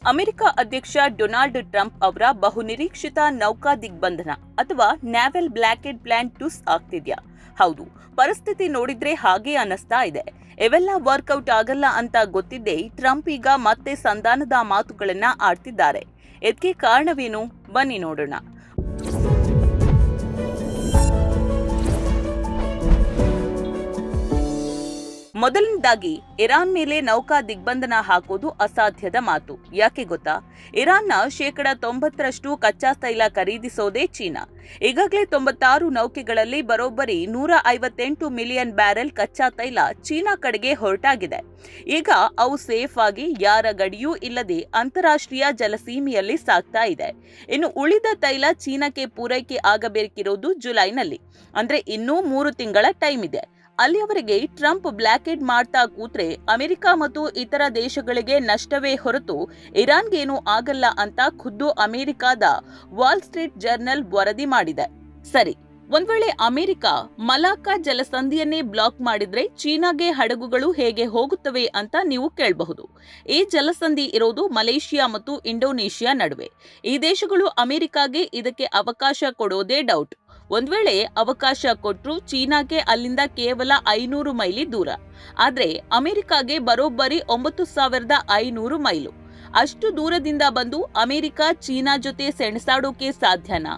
America ಅಧ್ಯಕ್ಷ Donald Trump ಅವರ ಬಹುನಿರೀಕ್ಷಿತ ನೌಕಾ ದಿಗ್ಬಂಧನ ಅಥವಾ ನ್ಯಾವೆಲ್ ಬ್ಲಾಕೆಡ್ ಪ್ಲಾನ್ ಟುಸ್ ಆಗ್ತಿದ್ಯಾ? ಹೌದು, ಪರಿಸ್ಥಿತಿ ನೋಡಿದ್ರೆ ಹಾಗೆ ಅನ್ನಿಸ್ತಾ ಇದೆ. ಇವೆಲ್ಲ ವರ್ಕೌಟ್ ಆಗಲ್ಲ ಅಂತ ಗೊತ್ತಿದ್ದೇ ಟ್ರಂಪ್ ಈಗ ಮತ್ತೆ ಸಂಧಾನದ ಮಾತುಗಳನ್ನ ಆಡ್ತಿದ್ದಾರೆ. ಇದಕ್ಕೆ ಕಾರಣವೇನು? ಬನ್ನಿ ನೋಡೋಣ. ಮೊದಲನೇದಾಗಿ ಇರಾನ್ ಮೇಲೆ ನೌಕಾ ದಿಗ್ಬಂಧನ ಹಾಕೋದು ಅಸಾಧ್ಯದ ಮಾತು. ಯಾಕೆ ಗೊತ್ತಾ? ಇರಾನ್ನ 90% ಕಚ್ಚಾ ತೈಲ ಖರೀದಿಸೋದೇ ಚೀನಾ. ಈಗಾಗಲೇ 96 ನೌಕೆಗಳಲ್ಲಿ ಬರೋಬ್ಬರಿ 158 ಮಿಲಿಯನ್ ಬ್ಯಾರೆಲ್ ಕಚ್ಚಾ ತೈಲ ಚೀನಾ ಕಡೆಗೆ ಹೊರಟಾಗಿದೆ. ಈಗ ಅವು ಸೇಫ್ ಆಗಿ ಯಾರ ಗಡಿಯೂ ಇಲ್ಲದೆ ಅಂತಾರಾಷ್ಟ್ರೀಯ ಜಲಸೀಮೆಯಲ್ಲಿ ಸಾಗ್ತಾ ಇದೆ. ಇನ್ನು ಉಳಿದ ತೈಲ ಚೀನಾಕ್ಕೆ ಪೂರೈಕೆ ಆಗಬೇಕಿರೋದು ಜುಲೈನಲ್ಲಿ, ಅಂದ್ರೆ ಇನ್ನೂ 3 ತಿಂಗಳ ಟೈಮ್ ಇದೆ. ಅಲ್ಲಿಯವರೆಗೆ ಟ್ರಂಪ್ ಬ್ಲಾಕೆಡ್ ಮಾಡ್ತಾ ಕೂತ್ರೆ ಅಮೆರಿಕ ಮತ್ತು ಇತರ ದೇಶಗಳಿಗೆ ನಷ್ಟವೇ ಹೊರತು ಇರಾನ್ಗೇನೂ ಆಗಲ್ಲ ಅಂತ ಖುದ್ದು ಅಮೆರಿಕದ ವಾಲ್ ಸ್ಟ್ರೀಟ್ ಜರ್ನಲ್ ವರದಿ ಮಾಡಿದೆ. ಸರಿ, ಒಂದ್ ವೇಳೆ ಅಮೆರಿಕ ಮಲಾಕಾ ಜಲಸಂಧಿಯನ್ನೇ ಬ್ಲಾಕ್ ಮಾಡಿದ್ರೆ ಚೀನಾಗೆ ಹಡಗುಗಳು ಹೇಗೆ ಹೋಗುತ್ತವೆ ಅಂತ ನೀವು ಕೇಳಬಹುದು. ಈ ಜಲಸಂಧಿ ಇರೋದು ಮಲೇಷಿಯಾ ಮತ್ತು ಇಂಡೋನೇಷಿಯಾ ನಡುವೆ. ಈ ದೇಶಗಳು ಅಮೆರಿಕಾಗೆ ಇದಕ್ಕೆ ಅವಕಾಶ ಕೊಡೋದೇ ಡೌಟ್. ಒಂದ್ ವೇಳೆ ಅವಕಾಶ ಕೊಟ್ರು ಚೀನಾಗೆ ಅಲ್ಲಿಂದ ಕೇವಲ 500 ಮೈಲಿ ದೂರ. ಆದ್ರೆ ಅಮೆರಿಕಾಗೆ ಬರೋಬ್ಬರಿ 9500 ಮೈಲು. ಅಷ್ಟು ದೂರದಿಂದ ಬಂದು ಅಮೆರಿಕ ಚೀನಾ ಜೊತೆ ಸೆಣಸಾಡೋಕೆ ಸಾಧ್ಯನಾ?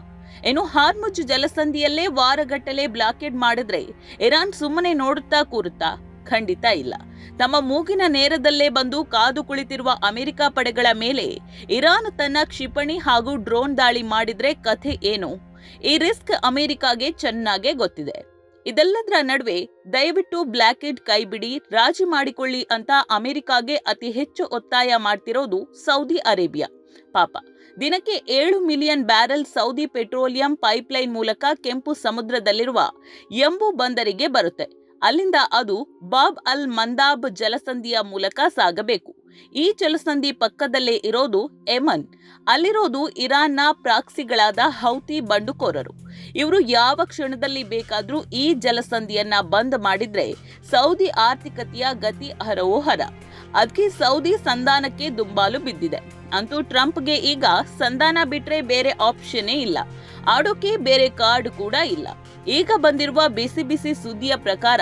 ಏನು ಹಾರ್ಮುಜ್ ಜಲಸಂಧಿಯಲ್ಲೇ ವಾರಗಟ್ಟಲೆ ಬ್ಲಾಕೆಡ್ ಮಾಡಿದ್ರೆ ಇರಾನ್ ಸುಮ್ಮನೆ ನೋಡುತ್ತಾ ಕೂರುತ್ತಾ? ಖಂಡಿತ ಇಲ್ಲ. ತಮ್ಮ ಮೂಗಿನ ನೇರದಲ್ಲೇ ಬಂದು ಕಾದು ಕುಳಿತಿರುವ ಅಮೆರಿಕ ಪಡೆಗಳ ಮೇಲೆ ಇರಾನ್ ತನ್ನ ಕ್ಷಿಪಣಿ ಹಾಗೂ ಡ್ರೋನ್ ದಾಳಿ ಮಾಡಿದ್ರೆ ಕಥೆ ಏನು? ಈ ರಿಸ್ಕ್ ಅಮೆರಿಕಾಗೆ ಚೆನ್ನಾಗೇ ಗೊತ್ತಿದೆ. ಇದೆಲ್ಲದರ ನಡುವೆ ದಯವಿಟ್ಟು ಬ್ಲಾಕೆಡ್ ಕೈಬಿಡಿ, ರಾಜಿ ಮಾಡಿಕೊಳ್ಳಿ ಅಂತ ಅಮೆರಿಕಾಗೆ ಅತಿ ಹೆಚ್ಚು ಒತ್ತಾಯ ಮಾಡ್ತಿರೋದು ಸೌದಿ ಅರೇಬಿಯಾ. ಪಾಪ, ದಿನಕ್ಕೆ 7 million barrel Saudi petroleum pipeline ಮೂಲಕ ಕೆಂಪು ಸಮುದ್ರದಲ್ಲಿರುವ ಎಂಬು ಬಂದರಿಗೆ ಬರುತ್ತೆ. ಅಲ್ಲಿಂದ ಅದು ಬಾಬ್ ಅಲ್ ಮಂದಾಬ್ ಜಲಸಂಧಿಯ ಮೂಲಕ ಸಾಗಬೇಕು. ಈ ಜಲಸಂಧಿ ಪಕ್ಕದಲ್ಲೇ ಇರೋದು ಯೆಮನ್. ಅಲ್ಲಿರೋದು ಇರಾನ್ನ ಪ್ರಾಕ್ಸಿಗಳಾದ ಹೌತಿ ಬಂಡುಕೋರರು. ಇವರು ಯಾವ ಕ್ಷಣದಲ್ಲಿ ಬೇಕಾದ್ರೂ ಈ ಜಲಸಂಧಿಯನ್ನ ಬಂದ್ ಮಾಡಿದ್ರೆ ಸೌದಿ ಆರ್ಥಿಕತೆಯ ಗತಿ ಹರವೋಹರ. ಅದಕ್ಕೆ ಸೌದಿ ಸಂಧಾನಕ್ಕೆ ದುಂಬಾಲು ಬಿದ್ದಿದೆ. ಅಂತೂ ಟ್ರಂಪ್ಗೆ ಈಗ ಸಂಧಾನ ಬಿಟ್ರೆ ಬೇರೆ ಆಪ್ಷನ್ನೇ ಇಲ್ಲ. ಆಡೋಕೆ ಬೇರೆ ಕಾರ್ಡ್ ಕೂಡ ಇಲ್ಲ. ಈಗ ಬಂದಿರುವ ಬಿಸಿ ಸುದ್ದಿಯ ಪ್ರಕಾರ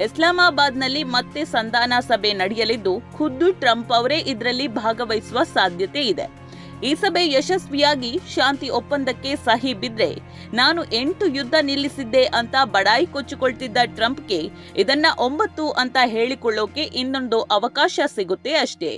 ಇಸ್ಲಾಮಾಬಾದ್ನಲ್ಲಿ ಮತ್ತೆ ಸಂಧಾನ ಸಭೆ ನಡೆಯಲಿದ್ದು ಖುದ್ದು ಟ್ರಂಪ್ ಅವರೇ ಇದರಲ್ಲಿ ಭಾಗವಹಿಸುವ ಸಾಧ್ಯತೆ ಇದೆ. ಈ ಸಭೆ ಯಶಸ್ವಿಯಾಗಿ ಶಾಂತಿ ಒಪ್ಪಂದಕ್ಕೆ ಸಹಿ ಬಿದ್ರೆ ನಾನು 8 ಯುದ್ಧ ನಿಲ್ಲಿಸಿದ್ದೆ ಅಂತ ಬಡಾಯಿ ಕೊಚ್ಚಿಕೊಳ್ತಿದ್ದ ಟ್ರಂಪ್ಗೆ ಇದನ್ನ 9 ಅಂತ ಹೇಳಿಕೊಳ್ಳೋಕೆ ಇನ್ನೊಂದು ಅವಕಾಶ ಸಿಗುತ್ತೆ ಅಷ್ಟೇ.